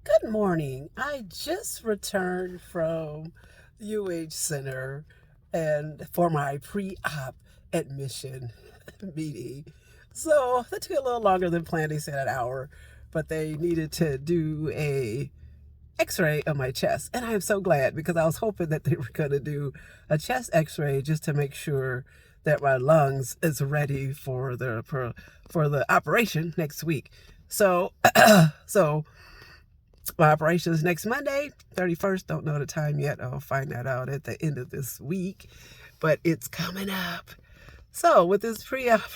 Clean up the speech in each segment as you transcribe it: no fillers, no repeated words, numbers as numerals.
Good morning. I just returned from the UH Center and for my pre-op admission meeting. So that took a little longer than planned. They said an hour, but they needed to do a x-ray of my chest. And I am so glad because I was hoping that they were going to do a chest x-ray just to make sure that my lungs is ready for the operation next week. So so my operation is next Monday, 31st. Don't know the time yet. I'll find that out at the end of this week, but it's coming up. So with this pre-op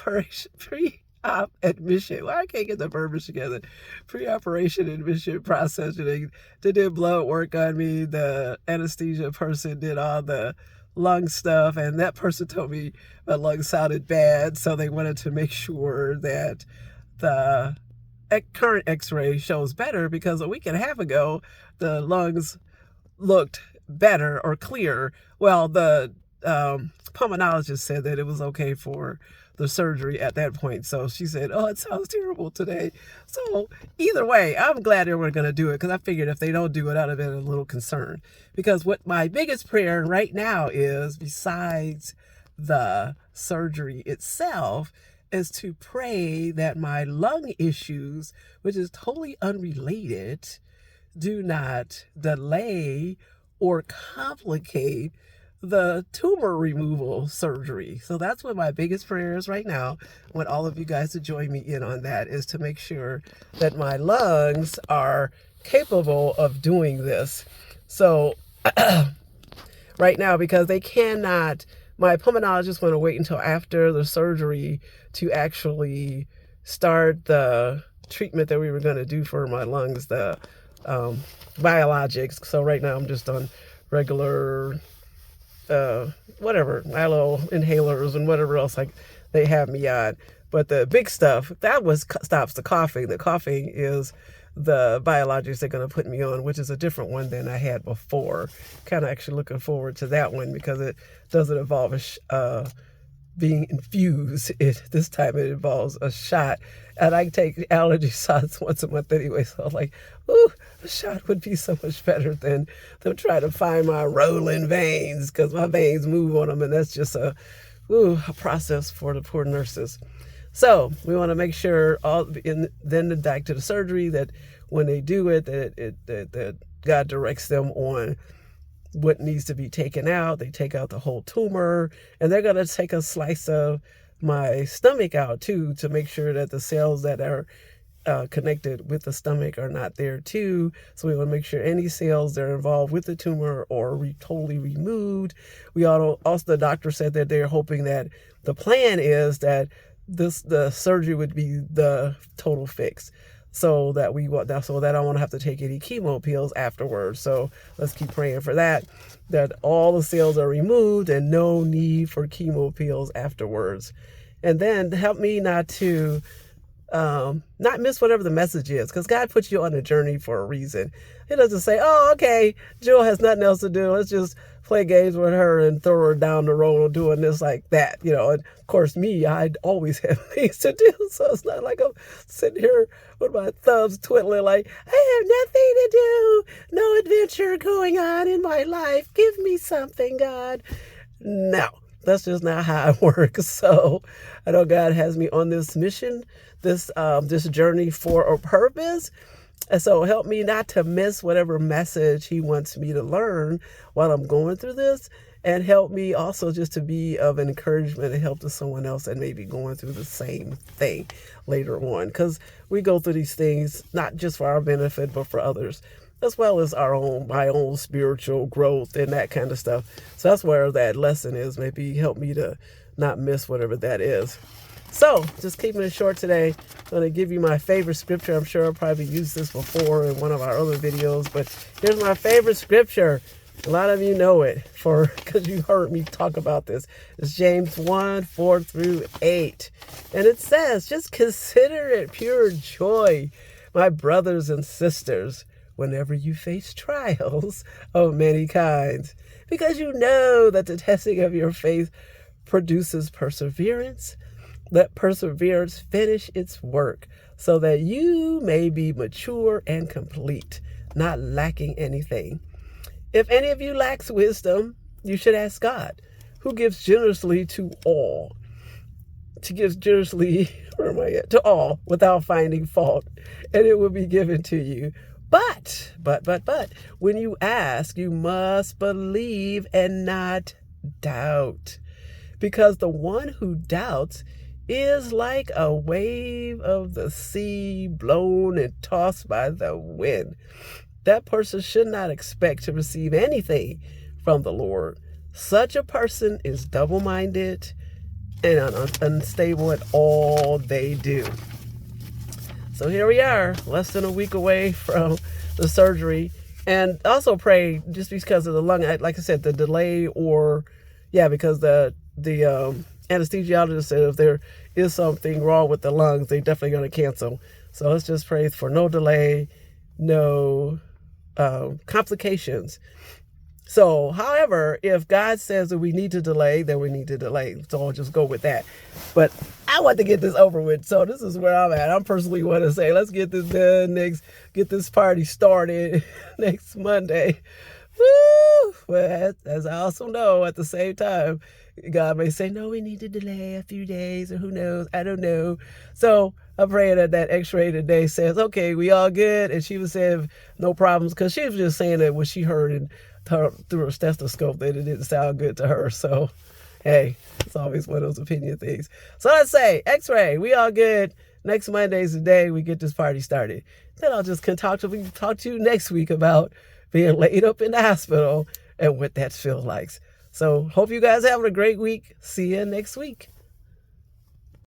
admission, well, I can't get the verbiage together. Pre-operation admission process. They did blood work on me. The anesthesia person did all the lung stuff, and that person told me my lungs sounded bad, so they wanted to make sure that the current x-ray shows better, because a week and a half ago the lungs looked better or clear. Well, the pulmonologist said that it was okay for the surgery at that point. So she said, oh, it sounds terrible today. So either way, I'm glad they were going to do it, because I figured if they don't do it, I'd have been a little concerned. Because what my biggest prayer right now is, besides the surgery itself, is to pray that my lung issues, which is totally unrelated, do not delay or complicate the tumor removal surgery. So that's what my biggest prayer is right now. I want all of you guys to join me in on that, is to make sure that my lungs are capable of doing this. So right now, because they cannot, my pulmonologist want to wait until after the surgery to actually start the treatment that we were going to do for my lungs, the biologics. So right now I'm just on regular whatever, mallow inhalers and whatever else like they have me on. But the big stuff, that stops the coughing. The coughing is the biologics they're going to put me on, which is a different one than I had before. Kind of actually looking forward to that one, because it doesn't involve being infused. This time it involves a shot, and I take allergy shots once a month anyway. So I'm like, ooh, a shot would be so much better than them trying to find my rolling veins, because my veins move on them, and that's just a process for the poor nurses. So we want to make sure then back to the surgery, that when they do it, that God directs them on what needs to be taken out. They take out the whole tumor, and they're going to take a slice of my stomach out too, to make sure that the cells that are connected with the stomach are not there too. So we want to make sure any cells that are involved with the tumor are totally removed. We also, the doctor said that they're hoping that the plan is that the surgery would be the total fix, so that I don't want to have to take any chemo pills afterwards. So let's keep praying for that all the cells are removed and no need for chemo pills afterwards. And then help me not to not miss whatever the message is, because God puts you on a journey for a reason. He doesn't say, oh, okay, Juel has nothing else to do, let's just play games with her and throw her down the road or doing this like that, And of course, me, I'd always have things to do, so it's not like I'm sitting here with my thumbs twiddling like, I have nothing to do, no adventure going on in my life, give me something, God. No, that's just not how it works. So I know God has me on this mission, this journey for a purpose. And so help me not to miss whatever message he wants me to learn while I'm going through this. And help me also just to be of encouragement and help to someone else that may be going through the same thing later on. Because we go through these things not just for our benefit, but for others, as well as my own spiritual growth and that kind of stuff. So that's where that lesson is. Maybe help me to not miss whatever that is. So just keeping it short today, I'm going to give you my favorite scripture. I'm sure I've probably used this before in one of our other videos, but here's my favorite scripture. A lot of you know it because you heard me talk about this. It's James 1:4-8. And it says, just consider it pure joy, my brothers and sisters, whenever you face trials of many kinds, because you know that the testing of your faith produces perseverance. Let perseverance finish its work so that you may be mature and complete, not lacking anything. If any of you lacks wisdom, you should ask God, who gives generously to all. To give generously, where am I at? To all without finding fault, and it will be given to you. But, when you ask, you must believe and not doubt. Because the one who doubts is like a wave of the sea blown and tossed by the wind. That person should not expect to receive anything from the Lord. Such a person is double-minded and unstable in all they do. So here we are, less than a week away from the surgery. And also pray, just because of the lung, like I said, the delay because the anesthesiologist said if there is something wrong with the lungs, they're definitely going to cancel. So let's just pray for no delay, no complications. So, however, if God says that we need to delay, then we need to delay. So I'll just go with that. But I want to get this over with. So this is where I'm at. I personally want to say, let's get this done get this party started next Monday. Woo! Well, as I also know, at the same time, God may say, no, we need to delay a few days, or who knows? I don't know. So I'm praying that that x-ray today says, okay, we all good. And she was saying no problems, because she was just saying that what she heard through her stethoscope, that it didn't sound good to her. So, hey, it's always one of those opinion things. So let's say, x-ray, we all good. Next Monday's the day we get this party started. Then I'll just talk to you next week about being laid up in the hospital and what that feels like. So hope you guys having a great week. See you next week.